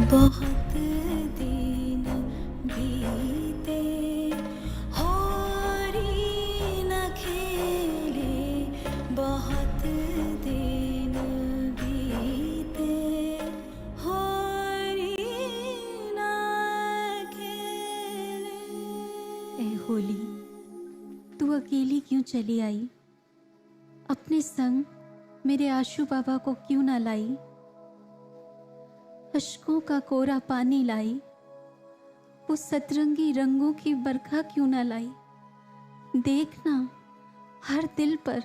बहुत दिन बीते होरी न खेले, बहुत दिन बीते होरी न खेले। ए होली, तू अकेली क्यों चली आई? अपने संग मेरे आशू बाबा को क्यों ना लाई? अश्कों का कोरा पानी लाई, वो सतरंगी रंगों की बरखा क्यों ना लाई? देखना हर दिल पर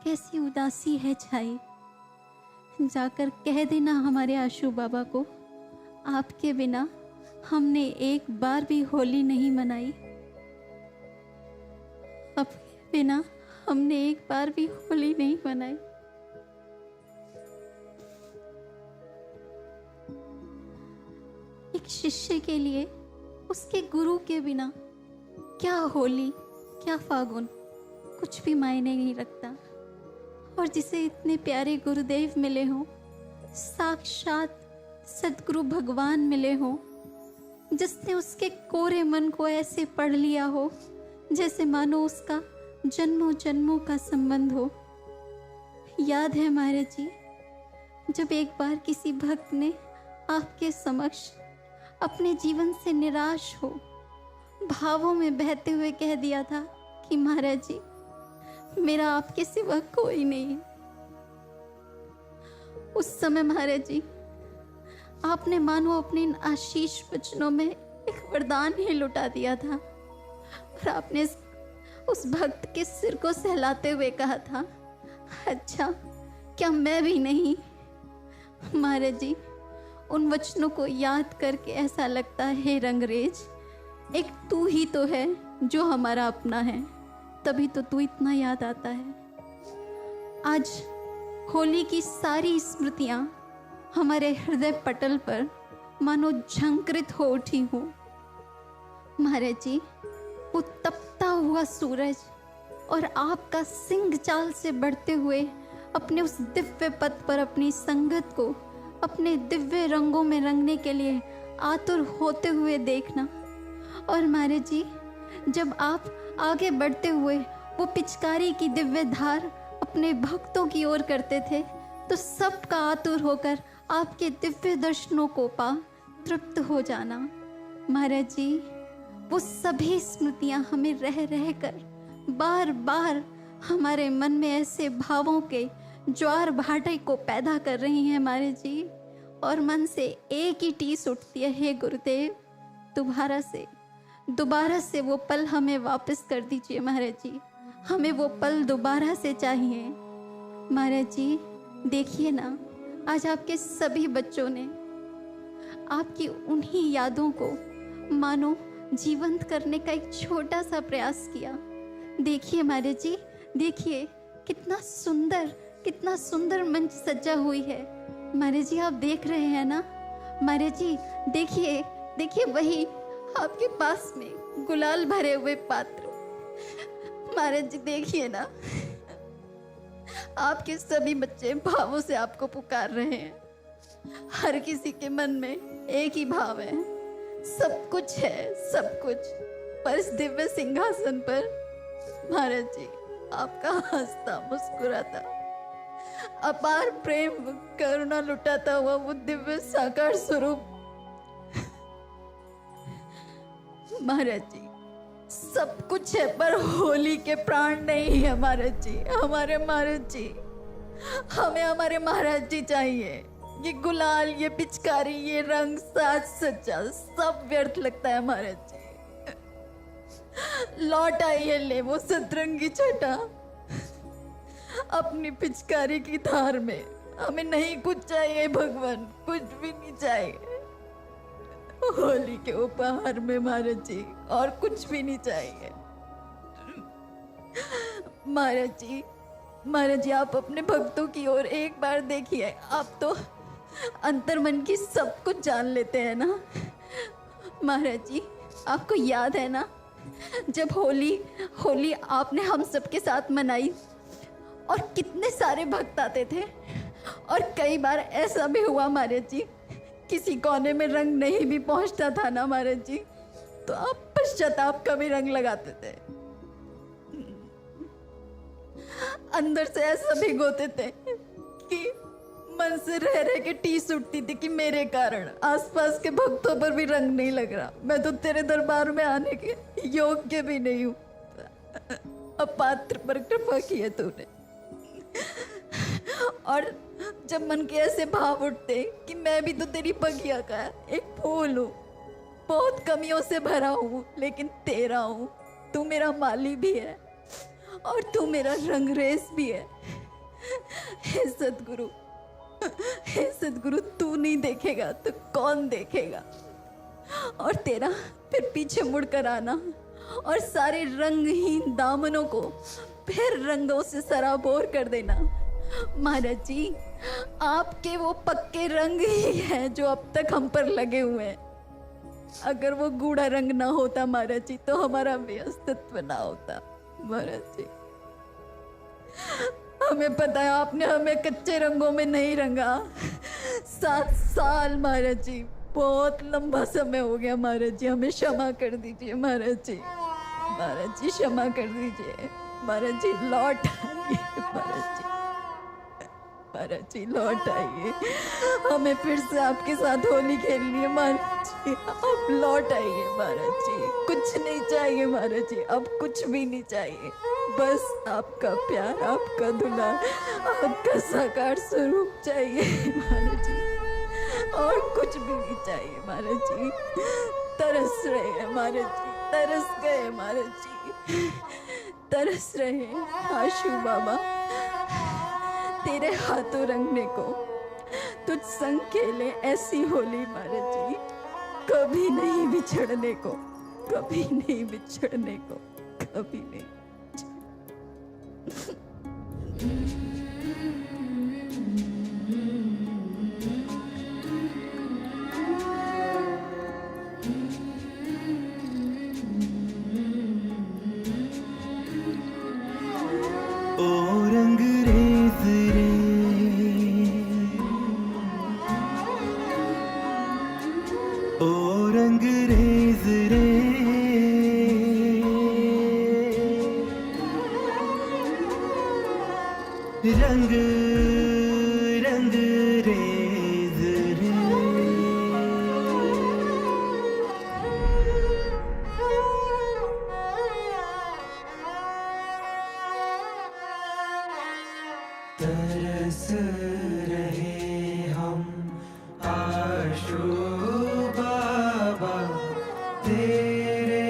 कैसी उदासी है छाई। जाकर कह देना हमारे आशू बाबा को, आपके बिना हमने एक बार भी होली नहीं मनाई। आपके बिना हमने एक बार भी होली नहीं मनाई। एक शिष्य के लिए उसके गुरु के बिना क्या होली, क्या फागुन, कुछ भी मायने नहीं रखता। और जिसे इतने प्यारे गुरुदेव मिले हों, साक्षात सद्गुरु भगवान मिले हों, जिसने उसके कोरे मन को ऐसे पढ़ लिया हो जैसे मानो उसका जन्मों जन्मों का संबंध हो। याद है महाराज जी, जब एक बार किसी भक्त ने आपके समक्ष अपने जीवन से निराश हो भावों में बहते हुए कह दिया था कि महाराज जी, मेरा आपके सिवा कोई नहीं है। उस समय महाराज जी, आपने मानो अपने इन आशीष वचनों में एक वरदान ही लुटा दिया था और आपने उस भक्त के सिर को सहलाते हुए कहा था, अच्छा क्या मैं भी नहीं? महाराज जी, उन वचनों को याद करके ऐसा लगता है रंगरेज, एक तू ही तो है जो हमारा अपना है, तभी तो तू इतना याद आता है। आज होली की सारी स्मृतियाँ हमारे हृदय पटल पर मानो झंकृत हो उठी हो। महाराज जी, वो तपता हुआ सूरज और आपका सिंह चाल से बढ़ते हुए अपने उस दिव्य पथ पर अपनी संगत को अपने दिव्य रंगों में रंगने के लिए आतुर होते हुए देखना। और महाराज जी, जब आप आगे बढ़ते हुए वो पिचकारी की दिव्य धार अपने भक्तों की ओर करते थे, तो सबका आतुर होकर आपके दिव्य दर्शनों को पा तृप्त हो जाना। महाराज जी, वो सभी स्मृतियाँ हमें रह रह कर बार बार हमारे मन में ऐसे भावों के ज्वार भाटे को पैदा कर रही हैं महाराज जी, और मन से एक ही टीस उठती है, हे गुरुदेव, दोबारा से वो पल हमें वापस कर दीजिए महाराज जी, हमें वो पल दोबारा से चाहिए। महाराज जी, देखिए ना, आज आपके सभी बच्चों ने आपकी उन्हीं यादों को मानो जीवंत करने का एक छोटा सा प्रयास किया। देखिए महाराज जी, देखिए कितना सुंदर मंच सजा हुई है। महाराज जी, आप देख रहे हैं ना? महाराज जी, देखिए वही आपके पास में गुलाल भरे हुए पात्र। महाराज जी, देखिए ना, आपके सभी बच्चे भावों से आपको पुकार रहे हैं। हर किसी के मन में एक ही भाव है, सब कुछ है, सब कुछ, पर इस दिव्य सिंहासन पर महाराज जी आपका हंसता मुस्कुराता अपार प्रेम करुणा लुटाता हुआ वो दिव्य साकार स्वरूप। महाराज जी, सब कुछ है, पर होली के प्राण नहीं है महाराज जी। हमारे महाराज जी, हमें हमारे महाराज जी चाहिए। ये गुलाल, ये पिचकारी, ये रंग, साज सज्जा सब व्यर्थ लगता है महाराज जी। लौट आइए ले वो सतरंगी छटा अपनी पिचकारी की धार में। हमें नहीं कुछ चाहिए भगवान, कुछ भी नहीं चाहिए होली के उपहार में महाराज जी, और कुछ भी नहीं चाहिए। महाराज जी, आप अपने भक्तों की ओर एक बार देखिए। आप तो अंतर्मन की सब कुछ जान लेते हैं ना महाराज जी। आपको याद है ना, जब होली आपने हम सबके साथ मनाई और कितने सारे भक्त आते थे, और कई बार ऐसा भी हुआ महाराज जी किसी कोने में रंग नहीं भी पहुंचता था ना महाराज जी, तो आप पश्चाताप का भी रंग लगाते थे। अंदर से ऐसा भिगोते थे कि मन से रह रह के टीस उठती थी कि मेरे कारण आसपास के भक्तों पर भी रंग नहीं लग रहा, मैं तो तेरे दरबार में आने के योग्य भी नहीं हूं। अपात्र पर कृपा की है तूने। और जब मन के ऐसे भाव उठते कि मैं भी तो तेरी बगिया का एक फूल हूँ, बहुत कमियों से भरा हूँ, लेकिन तेरा हूँ, तू मेरा माली भी है और तू मेरा रंगरेज भी है। हे सतगुरु, हे सतगुरु, तू नहीं देखेगा तो कौन देखेगा? और तेरा फिर पीछे मुड़कर आना और सारे रंगहीन दामनों को फिर रंगों से सराबोर कर देना। महाराज जी, आपके वो पक्के रंग ही हैं जो अब तक हम पर लगे हुए हैं। अगर वो गूढ़ा रंग ना होता महाराज जी, तो हमारा भी अस्तित्व ना होता। महाराज जी, हमें पता है आपने हमें कच्चे रंगों में नहीं रंगा। 7 साल महाराज जी, बहुत लंबा समय हो गया महाराज जी, हमें क्षमा कर दीजिए महाराज जी। महाराज जी क्षमा कर दीजिए। महाराज जी लौट आइए। महाराज जी, महाराज जी लौट आइए, हमें फिर से आपके साथ होली खेलनी है महाराज जी, आप लौट आइए महाराज जी। कुछ नहीं चाहिए महाराज जी, अब कुछ भी नहीं चाहिए, बस आपका प्यार, आपका दुलार, आपका साकार स्वरूप चाहिए महाराज जी, और कुछ भी नहीं चाहिए महाराज जी। तरस रहे हैं महाराज जी, तरस गए महाराज जी, तरस रहे। आशु बाबा, तेरे हाथों रंगने को तुझ संग खेले ऐसी होली महाराज जी, कभी नहीं बिछड़ने को, कभी नहीं बिछड़ने को, कभी नहीं। ओ रंगरेज रे, ओ रंगरेज रे, रंग रंगरेज रे। तरस रहे हम आशु बाबा तेरे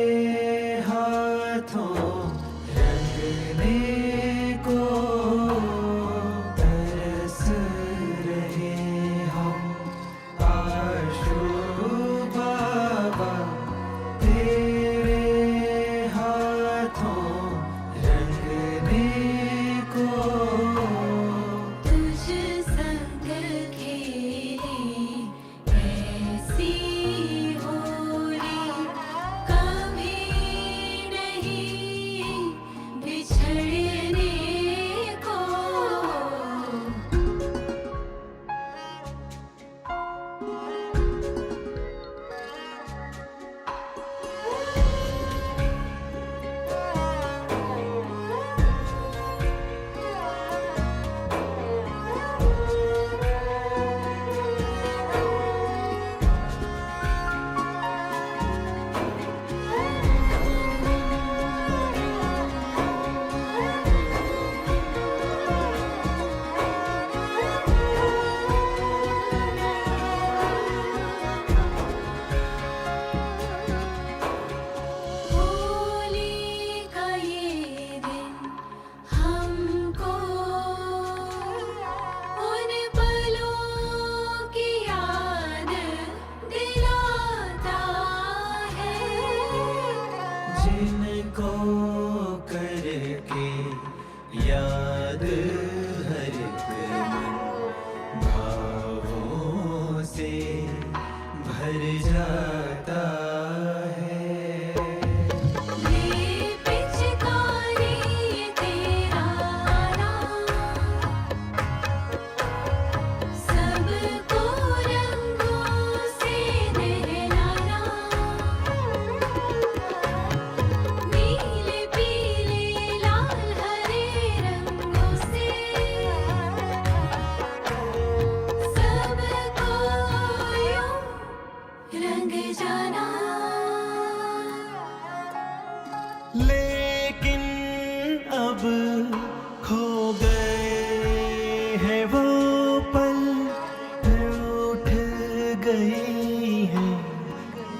हैं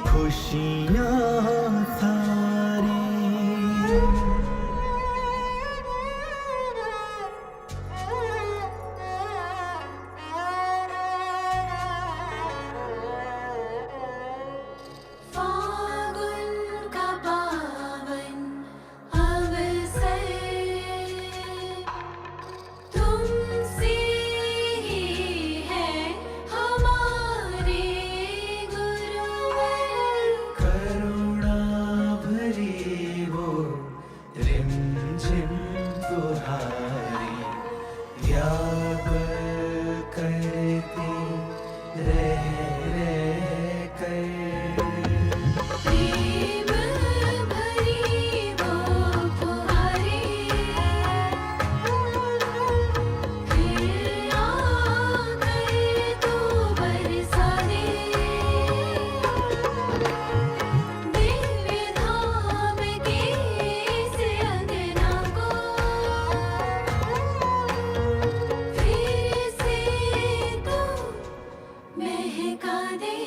खुशियाँ सारी। फागुन का पावन अवसर तुमसे ही है हमारे गुरुवर। करुणा भरी वो रिमझिम फुहारी व्याकुल करती रह कर। प्रेम भरी वो फुहारे फिर आकर तो बरसा दे। दिव्य धाम के इस अंगना को फिर से तू महका दे।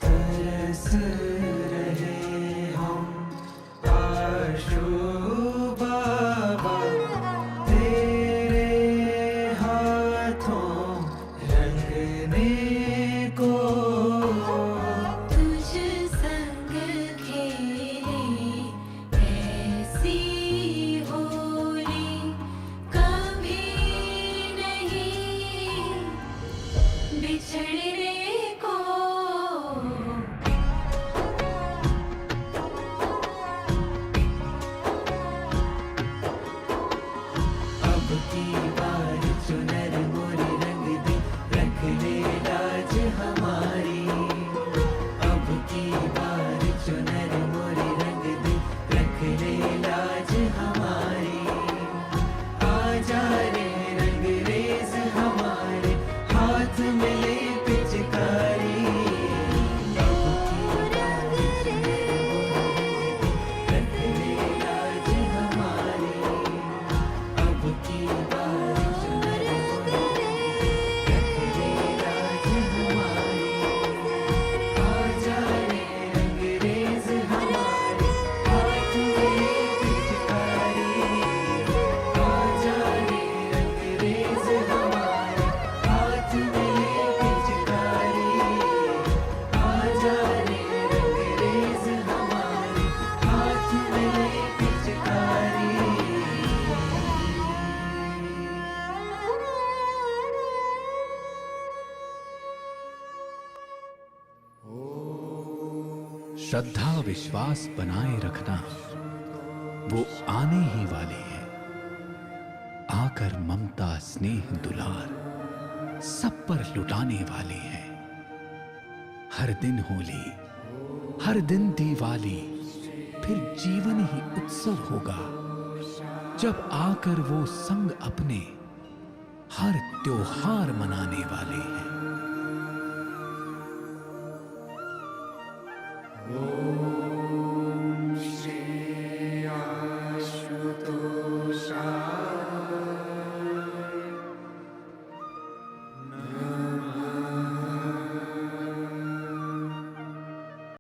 तरस रहे हम आशु बाबा तेरे हाथों रंगने को। तुझ संग खेले ऐसी होली कभी नहीं बिछड़ने को। अब की बार चुनर मोरी रंग दे रख ले लाज हमारी। अब की बार चुनर मोरी रंग दे रख ले लाज हमारी। आजा रे रंग रेज हमारे हाथ में ले पिचकारी। अब की बार रख ले लाज हमारी। अब की बार चुनर रख ले लाज हमारी। आजा रे रंग रेज हमारे हाथ में पिचकारी। आजा रे रंग रेज हमारे हाथ में पिचकारी। आजा रे रंग रेज हमारे हाथ में पिचकारी। श्रद्धा विश्वास बनाए रखना, वो आने ही वाले हैं। आकर ममता स्नेह दुलार सब पर लुटाने वाले हैं। हर दिन होली, हर दिन दिवाली, फिर जीवन ही उत्सव होगा जब आकर वो संग अपने हर त्योहार मनाने वाले हैं।